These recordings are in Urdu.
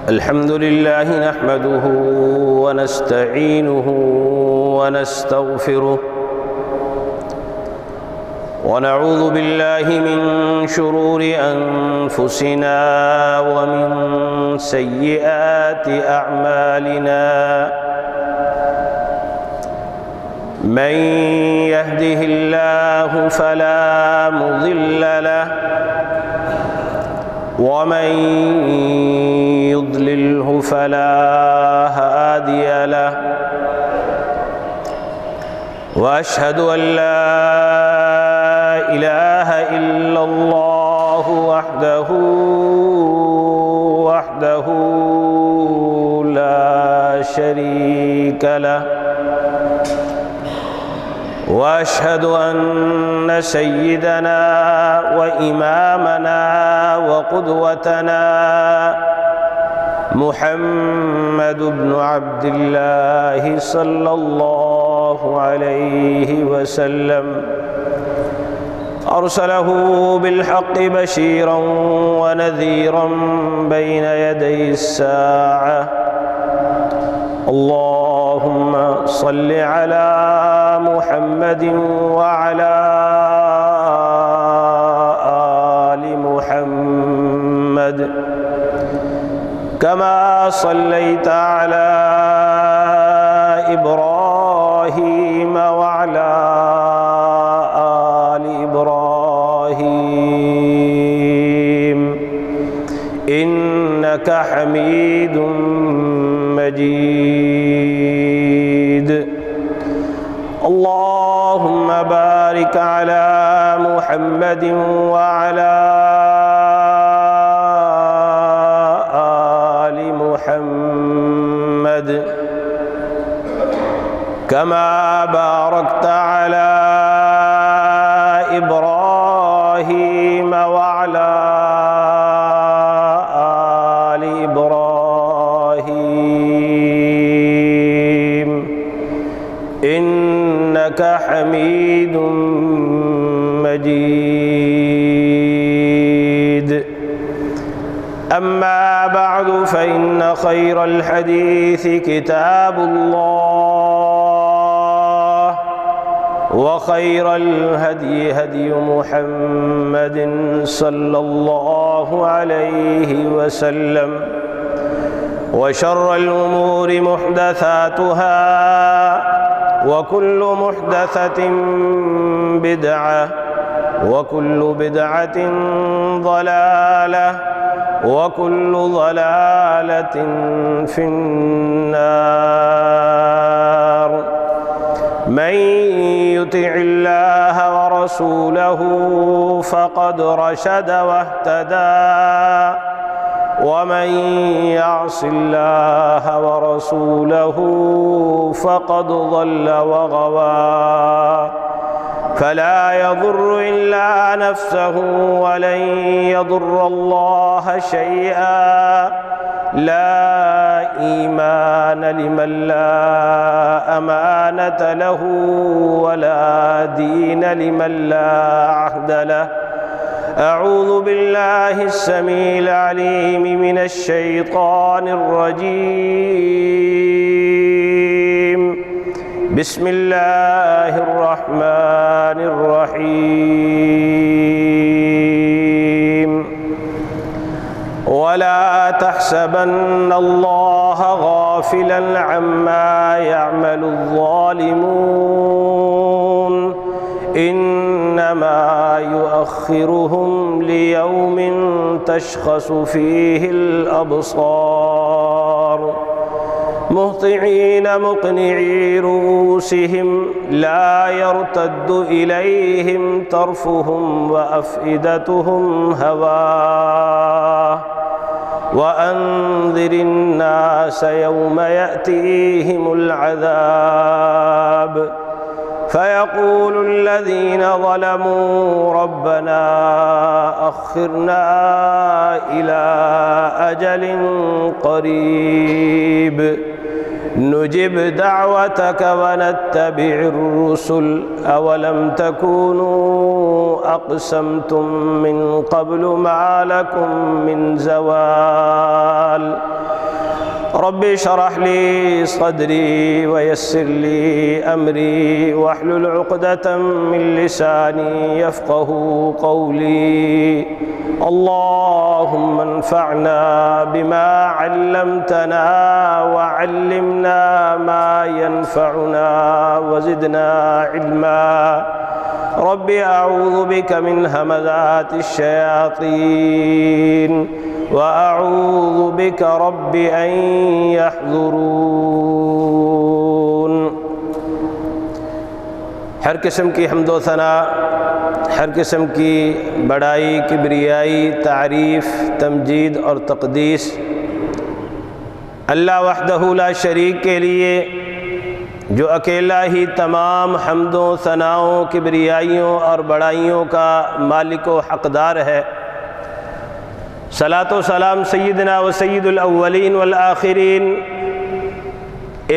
الحمد لله نحمده ونستعينه ونستغفره ونعوذ بالله من شرور أنفسنا ومن سيئات أعمالنا من يهده الله فلا مضل له ومن يضلله فلا هادي له وأشهد أن لا إله إلا الله وحده لا شريك له وأشهد أن سيدنا وإمامنا وقدوتنا محمد بن عبد الله صلى الله عليه وسلم أرسله بالحق بشيرا ونذيرا بين يدي الساعة اللهم صل على محمد وعلى آل محمد كما صليت على إبراهيم وعلى آل إبراهيم إنك حميد مجيد اللهم بارك على محمد وعلى آل محمد كما باركت على إبراهيم وعلى آل إبراهيم إنك حميد مجيد أما بعد فإن خير الحديث كتاب الله وخير الهدي هدي محمد صلى الله عليه وسلم وشر الأمور محدثاتها وكل محدثة بدعة وكل بدعة ضلالة وكل ضلالة في النار من يطع الله ورسوله فقد رشد واهتدى ومن يعص الله ورسوله فقد ضل وغوى فلا يضر إلا نفسه ولن يضر الله شيئا لا إيمان لمن لا أمانة له ولا دين لمن لا عهد له أعوذ بالله السميع العليم من الشيطان الرجيم بسم الله الرحمن الرحيم ولا تحسبن الله غافلا عما يعمل الظالمون إنما يؤخرهم ليوم تشخص فيه الأبصار مهطعين مقنعي رؤوسهم لا يرتد إليهم طرفهم وأفئدتهم هواء وأنذر الناس يوم يأتيهم العذاب فيقول الذين ظلموا ربنا أخرنا إلى أجل قريب نجب دعوتك ونتبع الرسل أولم تكونوا أقسمتم من قبل ما لكم من زوال رب اشرح لي صدري ويسر لي أمري واحلل عقدة من لساني يفقه قولي اللهم انفعنا بما علمتنا وعلمنا ما ينفعنا وزدنا علما رب أعوذ بك من همزات الشياطين وأعوذ بك رب أن يحضرون۔ ہر قسم کی حمد و ثنا، ہر قسم کی بڑائی، کبریائی، تعریف، تمجید اور تقدیس اللہ وحدہ لا شریک کے لیے، جو اکیلا ہی تمام حمدوں، ثناؤں، کبریائیوں اور بڑائیوں کا مالک و حقدار ہے۔ صلاۃ و سلام سیدنا و سید الاولین والآخرین،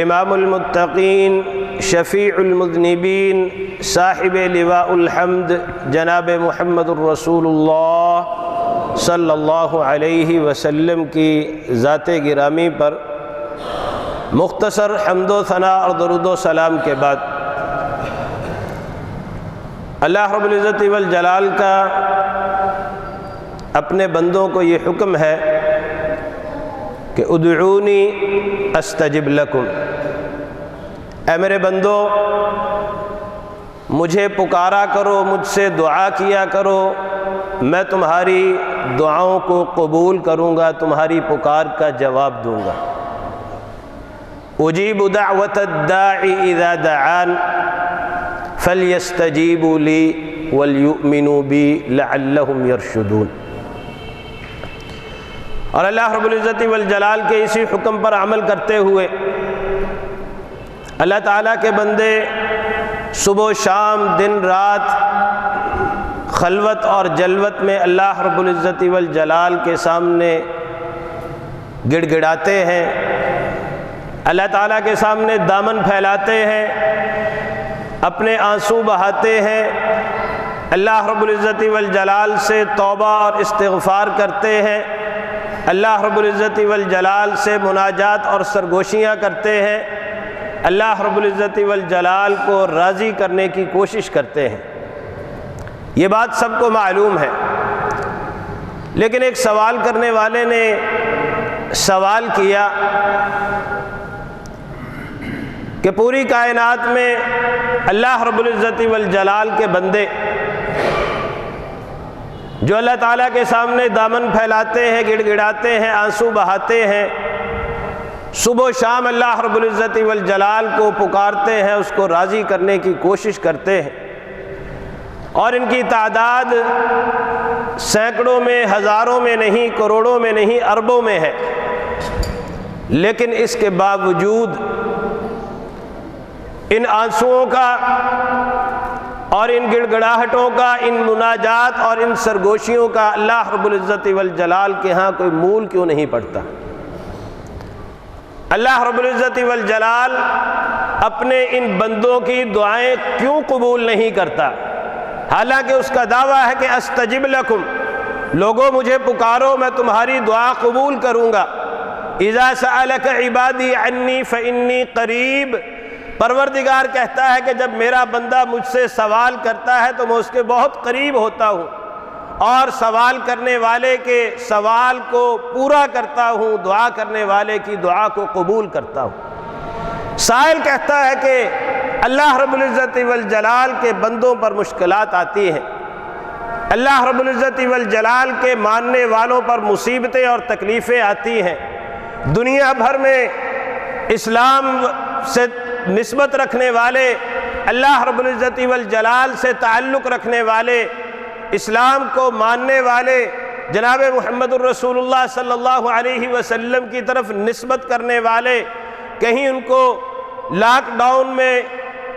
امام المتقین، شفیع المذنبین، صاحب لواء الحمد جناب محمد الرسول اللہ صلی اللہ علیہ وسلم کی ذات گرامی پر مختصر حمد و ثنا اور درود و سلام کے بعد اللہ رب العزت والجلال کا اپنے بندوں کو یہ حکم ہے کہ ادعونی استجب لکم، اے میرے بندو مجھے پکارا کرو، مجھ سے دعا کیا کرو، میں تمہاری دعاؤں کو قبول کروں گا، تمہاری پکار کا جواب دوں گا۔ اجیب دعوت الداعی اذا دعان فلیستجیبوا لی ولیؤمنوا بی لعلہم یرشدون۔ اور اللہ رب العزت والجلال کے اسی حکم پر عمل کرتے ہوئے اللہ تعالیٰ کے بندے صبح و شام، دن رات، خلوت اور جلوت میں اللہ رب العزت والجلال کے سامنے گڑ گڑاتے ہیں، اللہ تعالیٰ کے سامنے دامن پھیلاتے ہیں، اپنے آنسو بہاتے ہیں، اللہ رب العزت والجلال سے توبہ اور استغفار کرتے ہیں، اللہ رب العزت والجلال سے مناجات اور سرگوشیاں کرتے ہیں، اللہ رب العزت والجلال کو راضی کرنے کی کوشش کرتے ہیں۔ یہ بات سب کو معلوم ہے، لیکن ایک سوال کرنے والے نے سوال کیا کہ پوری کائنات میں اللہ رب العزت والجلال کے بندے جو اللہ تعالیٰ کے سامنے دامن پھیلاتے ہیں، گڑ گڑاتے ہیں، آنسو بہاتے ہیں، صبح و شام اللہ رب العزت والجلال کو پکارتے ہیں، اس کو راضی کرنے کی کوشش کرتے ہیں، اور ان کی تعداد سینکڑوں میں، ہزاروں میں نہیں، کروڑوں میں نہیں، اربوں میں ہے، لیکن اس کے باوجود ان آنسوؤں کا اور ان گڑ گڑاہٹوں کا، ان مناجات اور ان سرگوشیوں کا اللہ رب العزت والجلال کے ہاں کوئی مول کیوں نہیں پڑتا؟ اللہ رب العزت والجلال اپنے ان بندوں کی دعائیں کیوں قبول نہیں کرتا؟ حالانکہ اس کا دعویٰ ہے کہ استجب لکم، لوگوں مجھے پکارو میں تمہاری دعا قبول کروں گا۔ اذا سألک عبادی عنی فانی قریب، پروردگار کہتا ہے کہ جب میرا بندہ مجھ سے سوال کرتا ہے تو میں اس کے بہت قریب ہوتا ہوں، اور سوال کرنے والے کے سوال کو پورا کرتا ہوں، دعا کرنے والے کی دعا کو قبول کرتا ہوں۔ سائل کہتا ہے کہ اللہ رب العزت والجلال کے بندوں پر مشکلات آتی ہیں، اللہ رب العزت والجلال کے ماننے والوں پر مصیبتیں اور تکلیفیں آتی ہیں، دنیا بھر میں اسلام سے نسبت رکھنے والے، اللہ رب العزت والجلال سے تعلق رکھنے والے، اسلام کو ماننے والے، جناب محمد الرسول اللہ صلی اللہ علیہ وسلم کی طرف نسبت کرنے والے، کہیں ان کو لاک ڈاؤن میں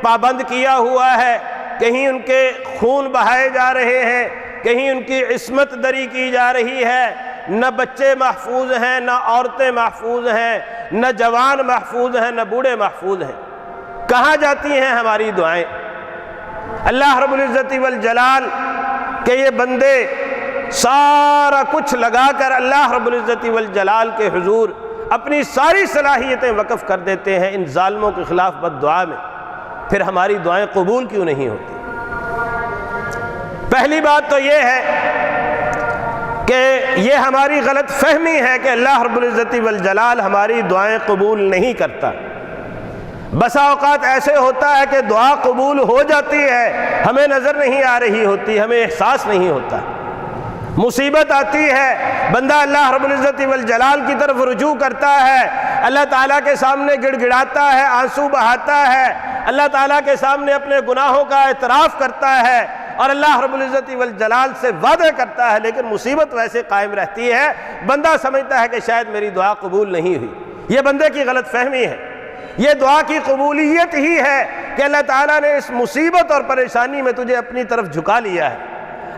پابند کیا ہوا ہے، کہیں ان کے خون بہائے جا رہے ہیں، کہیں ان کی عصمت دری کی جا رہی ہے، نہ بچے محفوظ ہیں، نہ عورتیں محفوظ ہیں، نہ جوان محفوظ ہیں، نہ بوڑھے محفوظ ہیں۔ کہاں جاتی ہیں ہماری دعائیں؟ اللہ رب العزت والجلال کہ یہ بندے سارا کچھ لگا کر اللہ رب العزت والجلال کے حضور اپنی ساری صلاحیتیں وقف کر دیتے ہیں ان ظالموں کے خلاف بد دعا میں، پھر ہماری دعائیں قبول کیوں نہیں ہوتی؟ پہلی بات تو یہ ہے کہ یہ ہماری غلط فہمی ہے کہ اللہ رب العزت والجلال ہماری دعائیں قبول نہیں کرتا۔ بسا اوقات ایسے ہوتا ہے کہ دعا قبول ہو جاتی ہے، ہمیں نظر نہیں آ رہی ہوتی، ہمیں احساس نہیں ہوتا۔ مصیبت آتی ہے، بندہ اللہ رب العزت والجلال کی طرف رجوع کرتا ہے، اللہ تعالیٰ کے سامنے گڑ گڑاتا ہے، آنسو بہاتا ہے، اللہ تعالیٰ کے سامنے اپنے گناہوں کا اعتراف کرتا ہے اور اللہ رب العزت والجلال سے وعدہ کرتا ہے، لیکن مصیبت ویسے قائم رہتی ہے، بندہ سمجھتا ہے کہ شاید میری دعا قبول نہیں ہوئی۔ یہ بندے کی غلط فہمی ہے۔ یہ دعا کی قبولیت ہی ہے کہ اللہ تعالیٰ نے اس مصیبت اور پریشانی میں تجھے اپنی طرف جھکا لیا ہے،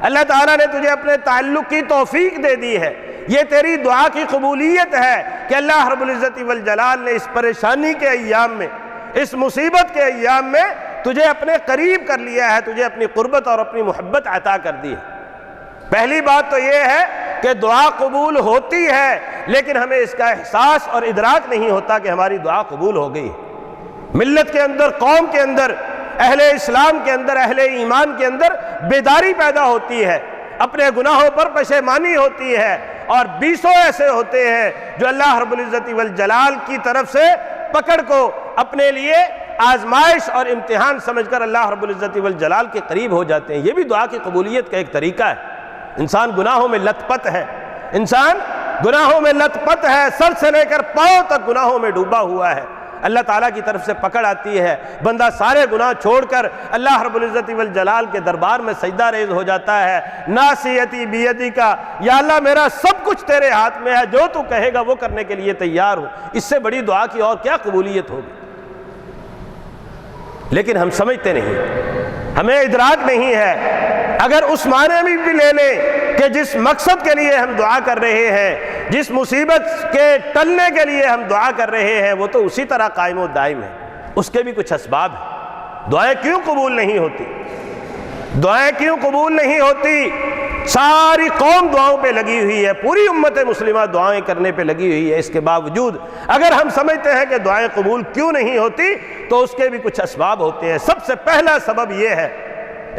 اللہ تعالیٰ نے تجھے اپنے تعلق کی توفیق دے دی ہے۔ یہ تیری دعا کی قبولیت ہے کہ اللہ رب العزت والجلال نے اس پریشانی کے ایام میں، اس مصیبت کے ایام میں تجھے اپنے قریب کر لیا ہے، تجھے اپنی قربت اور اپنی محبت عطا کر دی ہے۔ پہلی بات تو یہ ہے کہ دعا قبول ہوتی ہے، لیکن ہمیں اس کا احساس اور ادراک نہیں ہوتا کہ ہماری دعا قبول ہو گئی۔ ملت کے اندر، قوم کے اندر، اہل اسلام کے اندر، اہل ایمان کے اندر بیداری پیدا ہوتی ہے، اپنے گناہوں پر پشیمانی ہوتی ہے، اور بیسوں ایسے ہوتے ہیں جو اللہ رب العزت والجلال کی طرف سے پکڑ کو اپنے لیے آزمائش اور امتحان سمجھ کر اللہ رب العزت والجلال کے قریب ہو جاتے ہیں۔ یہ بھی دعا کی قبولیت کا ایک طریقہ ہے۔ انسان گناہوں میں لت پت ہے، انسان گناہوں میں لت پت ہے، سر سے لے کر پاؤں تک گناہوں میں ڈوبا ہوا ہے، اللہ تعالیٰ کی طرف سے پکڑ آتی ہے، بندہ سارے گناہ چھوڑ کر اللہ رب العزت والجلال کے دربار میں سجدہ ریز ہو جاتا ہے۔ ناصیتی بیدک، یا اللہ میرا سب کچھ تیرے ہاتھ میں ہے، جو تو کہے گا وہ کرنے کے لیے تیار ہوں۔ اس سے بڑی دعا کی اور کیا قبولیت ہوگی؟ لیکن ہم سمجھتے نہیں، ہمیں ادراک نہیں ہے۔ اگر اس معنی میں بھی لے لیں کہ جس مقصد کے لیے ہم دعا کر رہے ہیں، جس مصیبت کے ٹلنے کے لیے ہم دعا کر رہے ہیں، وہ تو اسی طرح قائم و دائم ہے، اس کے بھی کچھ اسباب ہیں۔ دعائیں کیوں قبول نہیں ہوتی؟ دعائیں کیوں قبول نہیں ہوتی؟ ساری قوم دعاؤں پہ لگی ہوئی ہے، پوری امت مسلمہ دعائیں کرنے پہ لگی ہوئی ہے، اس کے باوجود اگر ہم سمجھتے ہیں کہ دعائیں قبول کیوں نہیں ہوتی تو اس کے بھی کچھ اسباب ہوتے ہیں۔ سب سے پہلا سبب یہ ہے،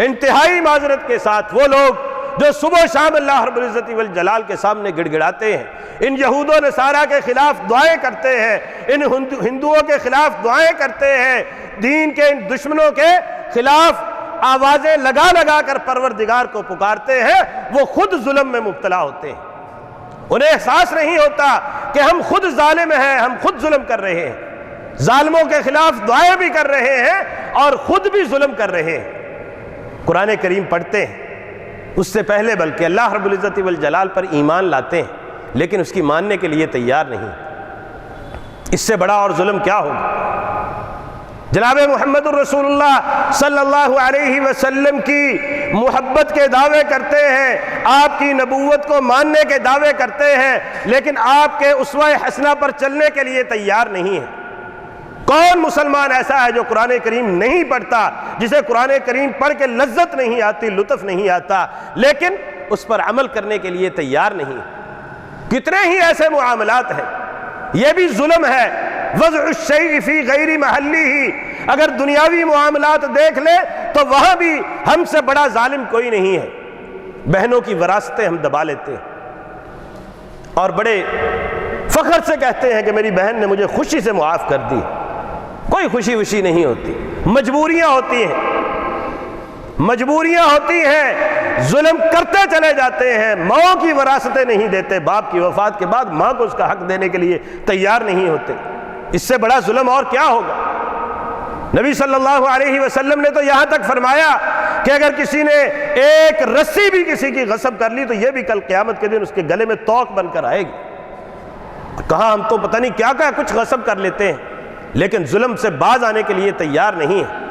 انتہائی معذرت کے ساتھ، وہ لوگ جو صبح و شام اللہ رب العزت والجلال کے سامنے گڑ گڑاتے ہیں، ان یہود و نصارہ کے خلاف دعائیں کرتے ہیں، ان ہندوؤں کے خلاف دعائیں کرتے ہیں، دین کے ان دشمنوں کے خلاف آوازیں لگا لگا کر پروردگار کو پکارتے ہیں، وہ خود ظلم میں مبتلا ہوتے ہیں۔ انہیں احساس نہیں ہوتا کہ ہم خود ظالم ہیں، ہم خود ظلم کر رہے ہیں، ظالموں کے خلاف دعائیں بھی کر رہے ہیں اور خود بھی ظلم کر رہے ہیں۔ قرآن کریم پڑھتے ہیں، اس سے پہلے بلکہ اللہ رب العزت والجلال پر ایمان لاتے ہیں، لیکن اس کی ماننے کے لیے تیار نہیں۔ اس سے بڑا اور ظلم کیا ہوگا؟ جناب محمد الرسول اللہ صلی اللہ علیہ وسلم کی محبت کے دعوے کرتے ہیں، آپ کی نبوت کو ماننے کے دعوے کرتے ہیں، لیکن آپ کے اسوہ حسنہ پر چلنے کے لیے تیار نہیں ہے۔ کون مسلمان ایسا ہے جو قرآن کریم نہیں پڑھتا، جسے قرآن کریم پڑھ کے لذت نہیں آتی، لطف نہیں آتا، لیکن اس پر عمل کرنے کے لیے تیار نہیں؟ کتنے ہی ایسے معاملات ہیں۔ یہ بھی ظلم ہے، وضع الشیء فی غیر محلہ۔ اگر دنیاوی معاملات دیکھ لیں تو وہاں بھی ہم سے بڑا ظالم کوئی نہیں ہے۔ بہنوں کی وراثتیں ہم دبا لیتے ہیں اور بڑے فخر سے کہتے ہیں کہ میری بہن نے مجھے خوشی سے معاف کر دی۔ کوئی خوشی وشی نہیں ہوتی، مجبوریاں ہوتی ہیں، مجبوریاں ہوتی ہیں، ظلم کرتے چلے جاتے ہیں، ماں کی وراثتیں نہیں دیتے، باپ کی وفات کے بعد ماں کو اس کا حق دینے کے لیے تیار نہیں ہوتے۔ اس سے بڑا ظلم اور کیا ہوگا؟ نبی صلی اللہ علیہ وسلم نے تو یہاں تک فرمایا کہ اگر کسی نے ایک رسی بھی کسی کی غصب کر لی تو یہ بھی کل قیامت کے دن اس کے گلے میں توق بن کر آئے گی۔ کہا ہم تو پتہ نہیں کیا کچھ غصب کر لیتے ہیں، لیکن ظلم سے باز آنے کے لیے تیار نہیں ہے۔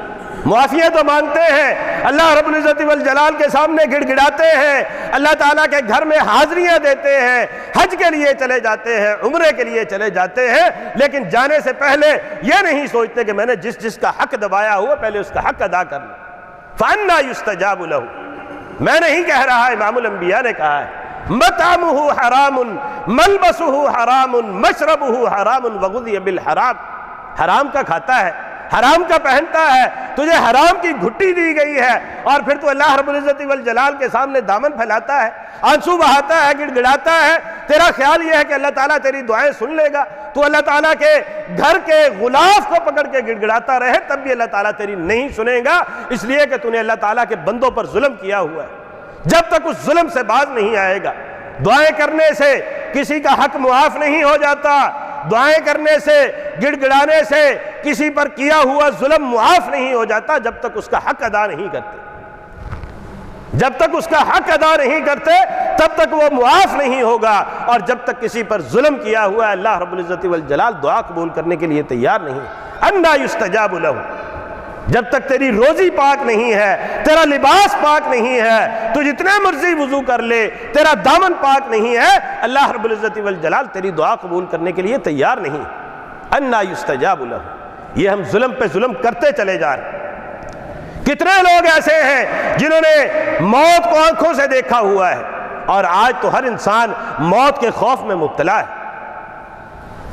معافیت تو مانگتے ہیں، اللہ رب العزت والجلال کے سامنے گڑ گڑاتے ہیں، اللہ تعالیٰ کے گھر میں حاضریاں دیتے ہیں، حج کے لیے چلے جاتے ہیں، عمرے کے لیے چلے جاتے ہیں، لیکن جانے سے پہلے یہ نہیں سوچتے کہ میں نے جس کا حق دبایا ہوا پہلے اس کا حق ادا کر لوں۔ فَأَنَّا يُسْتَجَابُ لَهُ، میں نہیں کہہ رہا، امام الانبیاء نے کہا ہے، مَطْعَمُهُ حَرَامٌ مَلْبَسُهُ حَرَامٌ مَشْرَبُهُ حَرَامٌ وَغُذِيَ بِالْحَرَامِ، حرام کا کھاتا ہے، حرام کا پہنتا ہے، تجھے حرام کی گھٹی دی گئی ہے، اور پھر تو اللہ رب العزت والجلال کے سامنے دامن پھیلاتا ہے، آنسو بہاتا ہے، گڑ گڑاتا ہے، تیرا خیال یہ ہے کہ اللہ تعالیٰ تیری دعائیں سن لے گا، تو اللہ تعالیٰ کے گھر کے غلاف کو پکڑ کے گڑ گڑاتا رہے تب بھی اللہ تعالیٰ تیری نہیں سنے گا، اس لیے کہ تو نے اللہ تعالیٰ کے بندوں پر ظلم کیا ہوا ہے۔ جب تک اس ظلم سے باز نہیں آئے گا، دعائیں کرنے سے کسی کا حق معاف نہیں ہو جاتا، دعائیں کرنے سے، گڑ گڑانے سے کسی پر کیا ہوا ظلم معاف نہیں ہو جاتا جب تک اس کا حق ادا نہیں کرتے، جب تک اس کا حق ادا نہیں کرتے تب تک وہ معاف نہیں ہوگا، اور جب تک کسی پر ظلم کیا ہوا ہے اللہ رب العزت والجلال دعا قبول کرنے کے لیے تیار نہیں۔ اَنَّا يُسْتَجَابُ لَهُ، جب تک تیری روزی پاک نہیں ہے، تیرا لباس پاک نہیں ہے، تو جتنے مرضی وضو کر لے، تیرا دامن پاک نہیں ہے، اللہ رب العزت والجلال تیری دعا قبول کرنے کے لیے تیار نہیں۔ اَنَّا يُسْتَجَابُ لَهُ، یہ ہم ظلم پہ ظلم کرتے چلے جا رہے ہیں۔ کتنے لوگ ایسے ہیں جنہوں نے موت کو آنکھوں سے دیکھا ہوا ہے، اور آج تو ہر انسان موت کے خوف میں مبتلا ہے،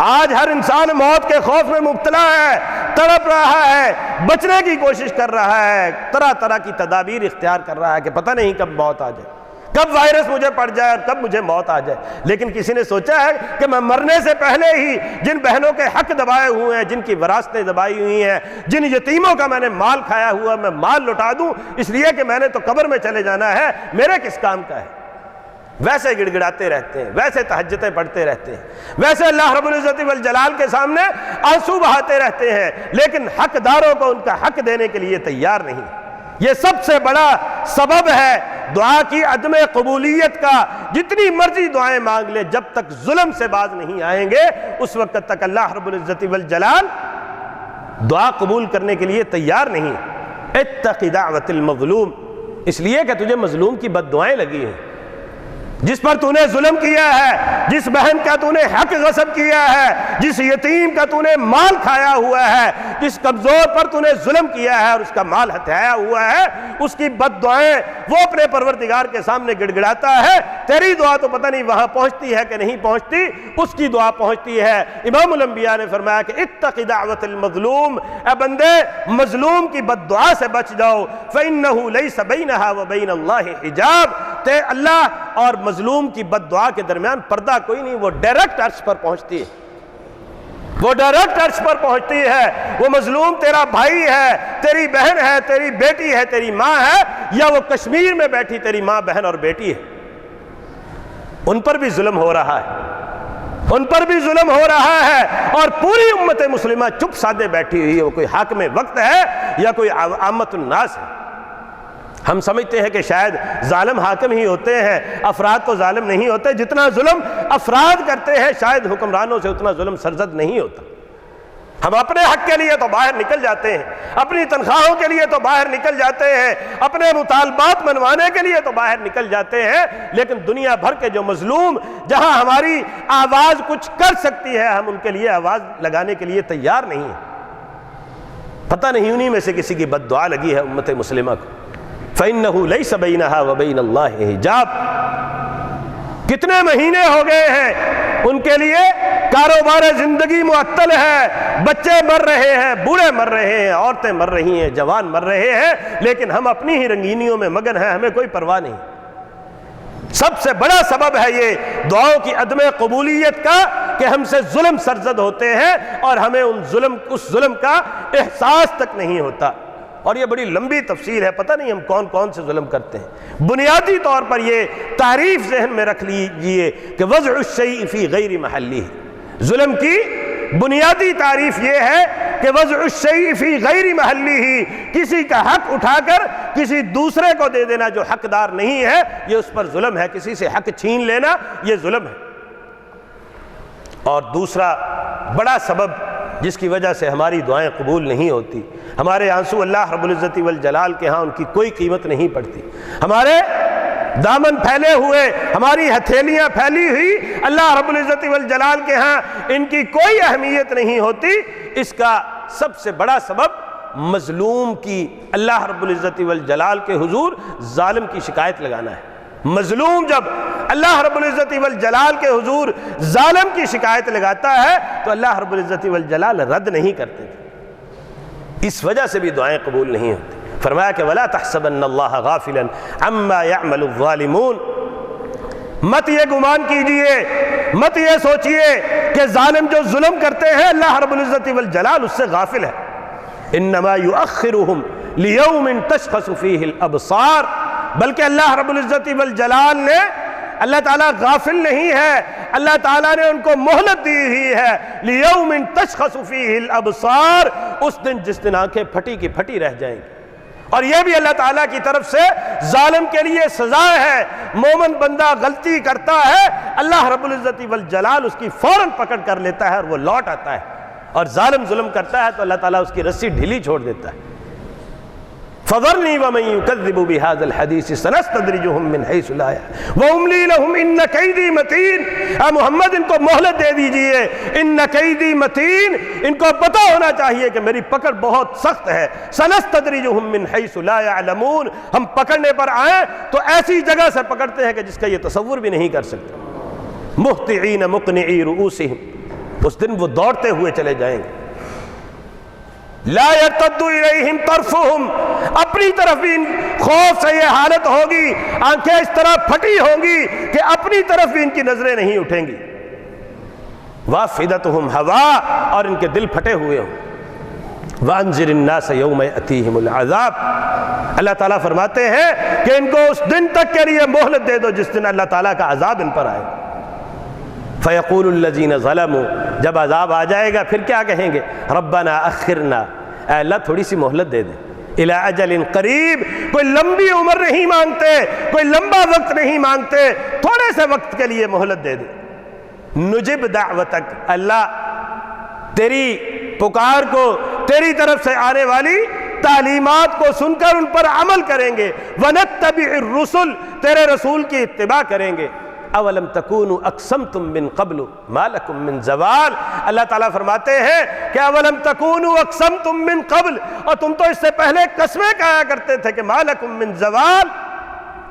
آج ہر انسان موت کے خوف میں مبتلا ہے، تڑپ رہا ہے، بچنے کی کوشش کر رہا ہے، طرح طرح کی تدابیر اختیار کر رہا ہے کہ پتہ نہیں کب موت آ جائے، کب وائرس مجھے پڑ جائے اور کب مجھے موت آ جائے۔ لیکن کسی نے سوچا ہے کہ میں مرنے سے پہلے ہی جن بہنوں کے حق دبائے ہوئے ہیں، جن کی وراثتیں دبائی ہوئی ہیں، جن یتیموں کا میں نے مال کھایا ہوا، میں مال لوٹا دوں، اس لیے کہ میں نے تو قبر میں چلے جانا ہے، میرے کس کام کا ہے؟ ویسے گڑ گڑاتے رہتے ہیں، ویسے تہجدیں پڑھتے رہتے ہیں، ویسے اللہ رب العزت والجلال کے سامنے آنسو بہاتے رہتے ہیں، لیکن حقداروں کو ان کا حق دینے کے لیے تیار نہیں۔ یہ سب سے بڑا سبب ہے دعا کی عدم قبولیت کا۔ جتنی مرضی دعائیں مانگ لے، جب تک ظلم سے باز نہیں آئیں گے اس وقت تک اللہ رب العزت والجلال دعا قبول کرنے کے لیے تیار نہیں۔ اتق دعوت المظلوم، اس لیے کہ تجھے مظلوم کی بد دعائیں لگی ہیں، جس پر تو نے ظلم کیا ہے، جس بہن کا تو نے حق غصب کیا ہے، جس یتیم کا تو نے مال کھایا ہوا ہے، جس کمزور پر تو نے ظلم کیا ہے اور اس کا مال ہتھیایا ہوا ہے، اس کی بد دعائیں وہ اپنے پروردگار کے سامنے گڑ گڑاتا ہے۔ تیری دعا تو پتہ نہیں وہاں پہنچتی ہے کہ نہیں پہنچتی، اس کی دعا پہنچتی ہے۔ امام الانبیاء نے فرمایا کہ اتق دعوت المظلوم، اے بندے مظلوم کی بد دعا سے بچ جاؤ، فإنہ لیس بینہا وبین اللہ حجاب، تے اللہ اور مظلوم کی بد دعا کے درمیان پردہ کوئی نہیں، وہ ڈائریکٹ عرش پر پہنچتی ہے، وہ ڈائریکٹ عرش پر پہنچتی ہے۔ وہ مظلوم تیرا بھائی ہے، تیری بہن ہے، تیری بیٹی ہے، تیری ماں ہے، یا وہ کشمیر میں بیٹھی تیری ماں بہن اور بیٹی ہے، ان پر بھی ظلم ہو رہا ہے، ان پر بھی ظلم ہو رہا ہے، اور پوری امت مسلمہ چپ سادے بیٹھی ہوئی ہے۔ وہ کوئی حاکم وقت ہے یا کوئی عامت الناس ہے؟ ہم سمجھتے ہیں کہ شاید ظالم حاکم ہی ہوتے ہیں، افراد تو ظالم نہیں ہوتے۔ جتنا ظلم افراد کرتے ہیں شاید حکمرانوں سے اتنا ظلم سرزد نہیں ہوتا۔ ہم اپنے حق کے لیے تو باہر نکل جاتے ہیں، اپنی تنخواہوں کے لیے تو باہر نکل جاتے ہیں، اپنے مطالبات منوانے کے لیے تو باہر نکل جاتے ہیں، لیکن دنیا بھر کے جو مظلوم جہاں ہماری آواز کچھ کر سکتی ہے، ہم ان کے لیے آواز لگانے کے لیے تیار نہیں ہیں۔ پتہ نہیں انہی میں سے کسی کی بد دعا لگی ہے امت مسلمہ کو۔ فَإِنَّهُ لَيْسَ بَيْنَهَا وَبَيْنَ اللَّهِ حِجَاب، کتنے مہینے ہو گئے ہیں ان کے لیے کاروبار زندگی معطل ہے، بچے مر رہے ہیں، بوڑھے مر رہے ہیں، عورتیں مر رہی ہیں، جوان مر رہے ہیں، لیکن ہم اپنی ہی رنگینیوں میں مگن ہیں، ہمیں کوئی پرواہ نہیں۔ سب سے بڑا سبب ہے یہ دعاؤں کی عدم قبولیت کا کہ ہم سے ظلم سرزد ہوتے ہیں اور ہمیں اس ظلم کا احساس تک نہیں ہوتا۔ اور یہ بڑی لمبی تفصیل ہے، پتہ نہیں ہم کون کون سے ظلم کرتے ہیں۔ بنیادی طور پر یہ تعریف ذہن میں رکھ لیجئے کہ وضع الشیء فی غیر محلہ، ظلم کی بنیادی تعریف یہ ہے کہ وضع الشیء فی غیر محلہ، کسی کا حق اٹھا کر کسی دوسرے کو دے دینا جو حقدار نہیں ہے، یہ اس پر ظلم ہے۔ کسی سے حق چھین لینا یہ ظلم ہے۔ اور دوسرا بڑا سبب جس کی وجہ سے ہماری دعائیں قبول نہیں ہوتی. ہمارے آنسو اللہ رب العزت والجلال کے ہاں ان کی کوئی قیمت نہیں پڑتی. ہمارے دامن پھیلے ہوئے، ہماری ہتھیلیاں پھیلی ہوئی اللہ رب العزت والجلال کے ہاں ان کی کوئی اہمیت نہیں ہوتی. اس کا سب سے بڑا سبب مظلوم کی اللہ رب العزت والجلال کے حضور ظالم کی شکایت لگانا ہے. مظلوم جب اللہ رب العزت والجلال کے حضور ظالم کی شکایت لگاتا ہے تو اللہ رب العزت والجلال رد نہیں کرتے تھے. اس وجہ سے بھی دعائیں قبول نہیں ہوتی. فرمایا کہ وَلَا تَحْسَبَنَّ اللَّهَ غَافِلًا عَمَّا يَعْمَلُ الظَّالِمُونَ، مت یہ گمان کیجئے، مت یہ سوچئے کہ ظالم جو ظلم کرتے ہیں اللہ رب العزت والجلال اس سے غافل ہے. انما یؤخرہم لیوم تشخص فیہ الابصار، بلکہ اللہ رب العزت والجلال نے، اللہ تعالیٰ غافل نہیں ہے، اللہ تعالیٰ نے ان کو مہلت دی ہوئی ہے. لیوم تشخص فیہ الابصار، اس دن جس دن آنکھیں پھٹی کی پھٹی رہ جائیں گی. اور یہ بھی اللہ تعالیٰ کی طرف سے ظالم کے لیے سزا ہے. مومن بندہ غلطی کرتا ہے، اللہ رب العزت والجلال اس کی فوراً پکڑ کر لیتا ہے اور وہ لوٹ آتا ہے. اور ظالم ظلم کرتا ہے تو اللہ تعالیٰ اس کی رسی ڈھیلی چھوڑ دیتا ہے. فَذَرْنِي وَمَن يُكَذِّبُ بِهَذَا الْحَدِيثِ سَنَسْتَدْرِجُهُم مِّنْ حَيْثُ لَا يَعْلَمُونَ وَأُمْلِي لَهُمْ إِنَّ كَيْدِي مَتِينٌ. اے محمد ان کو مہلت دے دیجئے. إِنَّ كَيْدِي مَتِينٌ، ان کو پتہ ہونا چاہیے کہ میری پکڑ بہت سخت ہے. سَنَسْتَدْرِجُهُم مِّنْ حَيْثُ لَا يَعْلَمُونَ، ہم پکڑنے پر آئیں تو ایسی جگہ سے پکڑتے ہیں کہ جس کا یہ تصور بھی نہیں کر سکتے. مُهْطِعِينَ مُقْنِعِي رُؤُوسِهِمْ، اس دن وہ دوڑتے ہوئے چلے جائیں گے. لا يرتد الیہم طرفہم، اپنی طرف بھی خوف سے یہ حالت ہوگی، آنکھیں اس طرح پھٹی ہوں گی کہ اپنی طرف بھی ان کی نظریں نہیں اٹھیں گی. وافئدتہم ہوا، اور ان کے دل پھٹے ہوئے ہوں. وانذر الناس یوم یأتیہم العذاب، اللہ تعالیٰ فرماتے ہیں کہ ان کو اس دن تک کے لیے مہلت دے دو جس دن اللہ تعالیٰ کا عذاب ان پر آئے. فَيَقُولُ الَّذِينَ ظَلَمُوا، جب عذاب آ جائے گا پھر کیا کہیں گے؟ رَبَّنَا أَخِّرْنَا، اے اللہ تھوڑی سی مہلت دے دے. إِلَىٰ أَجَلٍ قَرِيبٍ، کوئی لمبی عمر نہیں مانگتے، کوئی لمبا وقت نہیں مانگتے، تھوڑے سے وقت کے لیے مہلت دے دے. نُجِبْ دَعْوَتَكَ، اللہ تیری پکار کو، تیری طرف سے آنے والی تعلیمات کو سن کر ان پر عمل کریں گے. وَنَتَّبِعِ الرُّسُلَ، تیرے رسول کی اتباع کریں گے. اولم تکونوا اقسمتم من قبل ما لکم من زوال، اللہ تعالیٰ فرماتے ہیں کہ اولم تکونوا اقسمتم من قبل، اور تم تو اس سے پہلے قسمیں کھایا کرتے تھے کہ ما لکم من زوال،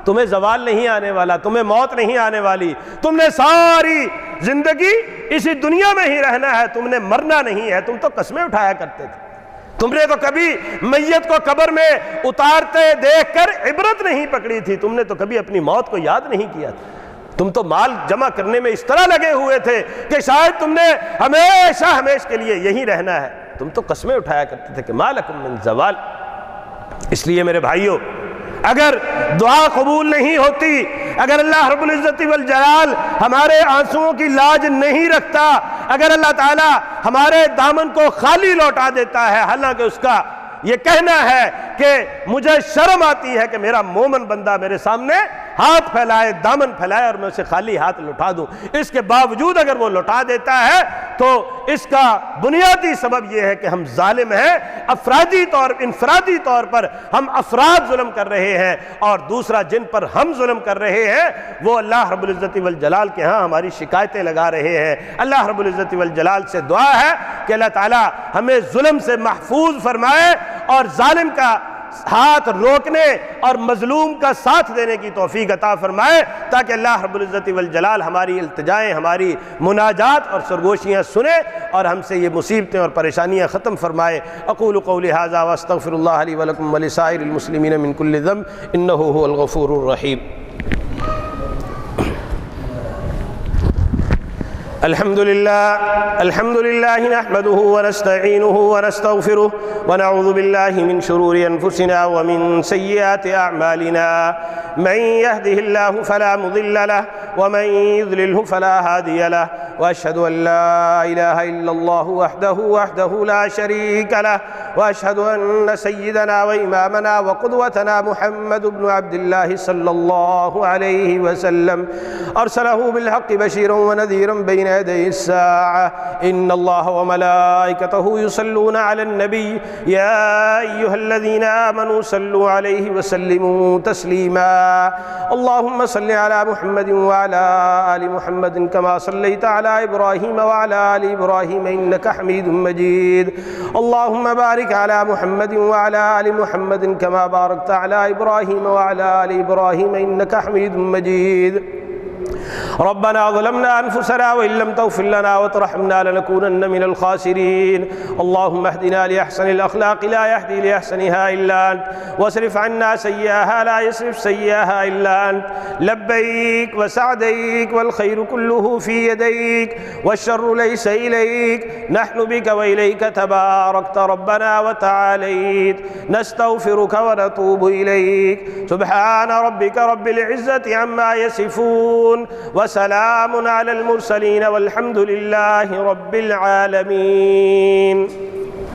تمہیں زوال نہیں آنے والا، تمہیں موت نہیں آنے والی، تم نے ساری زندگی اسی دنیا میں ہی رہنا ہے، تم نے مرنا نہیں ہے. تم تو قسمیں اٹھایا کرتے تھے. تم نے تو کبھی میت کو قبر میں اتارتے دیکھ کر عبرت نہیں پکڑی تھی، تم نے تو کبھی اپنی موت کو یاد نہیں کیا تھا. تم تو مال جمع کرنے میں اس طرح لگے ہوئے تھے کہ شاید تم نے ہمیشہ ہمیشہ کے لیے یہی رہنا ہے. تم تو قسمیں اٹھایا کرتے تھے کہ ما لکم من زوال. اس لیے میرے بھائیوں، اگر دعا قبول نہیں ہوتی، اگر اللہ رب العزت والجلال ہمارے آنسوؤں کی لاج نہیں رکھتا، اگر اللہ تعالی ہمارے دامن کو خالی لوٹا دیتا ہے، حالانکہ اس کا یہ کہنا ہے کہ مجھے شرم آتی ہے کہ میرا مومن بندہ میرے سامنے ہاتھ پھیلائے، دامن پھیلائے اور میں اسے خالی ہاتھ لٹا دوں، اس کے باوجود اگر وہ لٹا دیتا ہے تو اس کا بنیادی سبب یہ ہے کہ ہم ظالم ہیں. انفرادی طور پر ہم افراد ظلم کر رہے ہیں، اور دوسرا جن پر ہم ظلم کر رہے ہیں وہ اللہ رب العزت والجلال کے ہاں ہماری شکایتیں لگا رہے ہیں. اللہ رب العزت والجلال سے دعا ہے کہ اللہ تعالی ہمیں ظلم سے محفوظ فرمائے اور ظالم کا ہاتھ روکنے اور مظلوم کا ساتھ دینے کی توفیق عطا فرمائے، تاکہ اللہ رب العزت والجلال ہماری التجائیں، ہماری مناجات اور سرگوشیاں سنے اور ہم سے یہ مصیبتیں اور پریشانیاں ختم فرمائے. اقول قولی ھذا واستغفر اللہ لی ولکم ولسائر المسلمین من کل ذنب انہ ھو الغفور الرحیم. الحمد لله نحمده ونستعينه ونستغفره ونعوذ بالله من شرور أنفسنا ومن سيئات أعمالنا، من يهده الله فلا مضل له ومن يضلله فلا هادي له، وأشهد أن لا إله إلا الله وحده لا شريك له وأشهد أن سيدنا وإمامنا وقدوتنا محمد بن عبد الله صلى الله عليه وسلم أرسله بالحق بشيرا ونذيرا بين يدي الساعة إن الله وملائكته يصلون على النبي يا أيها الذين آمنوا صلوا عليه وسلموا تسليما اللهم صل على محمد وعلى آل محمد كما صليت على إبراهيم وعلى آل إبراهيم إنك حميد مجيد اللهم بارك على محمد وعلى آل محمد كما باركت على إبراهيم وعلى آل إبراهيم إنك حميد مجيد ربنا ظلمنا أنفسنا وإن لم تغفر لنا وترحمنا لنكونن من الخاسرين اللهم اهدنا لأحسن الأخلاق لا يهدي لأحسنها إلا أنت واصرف عنا سيئها لا يصرف سيئها إلا أنت لبيك وسعديك والخير كله في يديك والشر ليس إليك نحن بك وإليك تباركت ربنا وتعاليت نستغفرك ونتوب إليك سبحان ربك رب العزة عما يصفون وسلام على المرسلين والحمد لله رب العالمين.